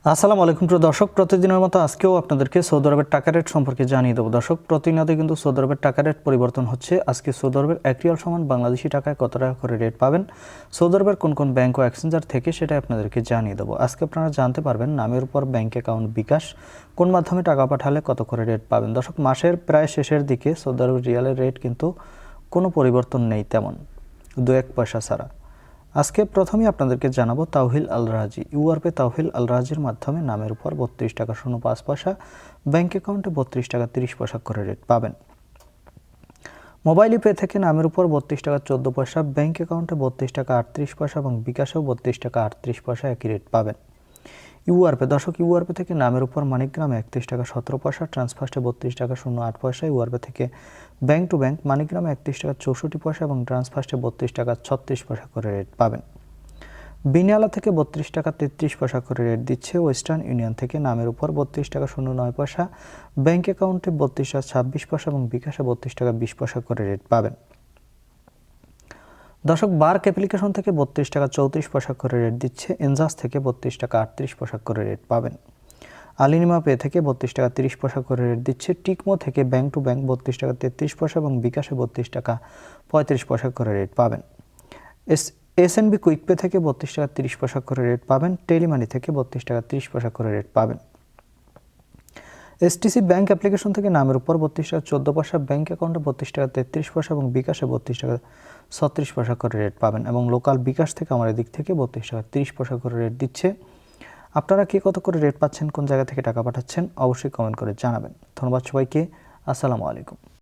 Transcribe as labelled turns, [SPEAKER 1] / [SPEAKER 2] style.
[SPEAKER 1] আসসালামু আলাইকুম প্রিয় দর্শক, প্রতিদিনের মতো আজকেও আপনাদেরকে সৌদি আরবের টাকা রেট সম্পর্কে জানিয়ে দেবো। দর্শক, প্রতিনিয়ত কিন্তু সৌদি আরবের টাকা রেট পরিবর্তন হচ্ছে। আজকে সৌদি আরবের 1 রিয়াল সমান বাংলাদেশি টাকায় কত টাকা করে রেট পাবেন, সৌদি আরবের কোন কোন ব্যাংক ও এক্সচেঞ্জার থেকে, সেটা আপনাদেরকে জানিয়ে দেবো। আজকে আপনারা জানতে পারবেন নামের উপর ব্যাংক অ্যাকাউন্ট বিকাশ কোন মাধ্যমে টাকা পাঠালে কত করে রেট পাবেন। দর্শক, মাসের প্রায় শেষের দিকে সৌদি আরবের রিয়ালের রেট কিন্তু কোনো পরিবর্তন নেই তেমন, 2-1 পয়সা ছাড়া। আজকে প্রথমেই আপনাদেরকে জানাবো তাওহিল আল রাজি। ইউআরপে তাওহিল আল রাজির মাধ্যমে নামের উপর 32 টাকা 05 পয়সা, ব্যাংক অ্যাকাউন্টে 32 টাকা 30 পয়সা করে রেট পাবেন। মোবাইল পে থেকে নামের উপর 32 টাকা 14 পয়সা, ব্যাংক অ্যাকাউন্টে 32 টাকা 38 পয়সা এবং বিকাশেও 32 টাকা 38 পয়সা একই রেট পাবেন। ইউআরপে দর্শক, ইউআরপে থেকে নামের উপর মানিকগ্রামে 31 টাকা 17 পয়সা, ট্রান্সফার্স্টে 32 টাকা 08 পয়সা। ইউআরপে থেকে ব্যাংক টু ব্যাংক মানিকগ্রামে 31 টাকা 64 পয়সা এবং ট্রান্সফার্স্টে 32 টাকা 36 পয়সা করে রেট পাবেন। বিনিয়ালা থেকে 32 টাকা 33 পয়সা করে রেট দিচ্ছে। ওয়েস্টার্ন ইউনিয়ন থেকে নামের উপর 32 টাকা 09 পয়সা, ব্যাংক অ্যাকাউন্টে 32 টাকা 26 পয়সা এবং বিকাশে 32 টাকা 20 পয়সা করে রেট পাবেন। দর্শক, বার্ক অ্যাপ্লিকেশন থেকে 32 টাকা 34 পয়সা করে রেট দিচ্ছে। এনজাস থেকে 32 টাকা 38 পয়সা করে রেট পাবেন। আলিনিমা পে থেকে 32 টাকা 30 পয়সা করে রেট দিচ্ছে। টিকমো থেকে ব্যাংক টু ব্যাংক 32 টাকা 33 পয়সা এবং বিকাশে 32 টাকা 35 পয়সা করে রেট পাবেন। এসএনবি কুইক পে থেকে 32 টাকা 30 পয়সা করে রেট পাবেন। টেলিমানি থেকে 32 টাকা 30 পয়সা করে রেট পাবেন। এসটিসি ব্যাংক অ্যাপ্লিকেশন থেকে নামের উপর 32 টাকা 14 পয়সা, ব্যাংক অ্যাকাউন্টে 32 টাকা 33 পয়সা এবং বিকাশে 32 টাকা 36 পয়সা করে রেট পাবেন। এবং লোকাল বিকাশ থেকে আমাদের দিক থেকে 32 টাকা 30 পয়সা করে রেট দিচ্ছে। আপনারা কে কত করে রেট পাচ্ছেন, কোন জায়গা থেকে টাকা পাঠাচ্ছেন, অবশ্যই কমেন্ট করে জানাবেন। ধন্যবাদ সবাইকে। আসসালামু আলাইকুম।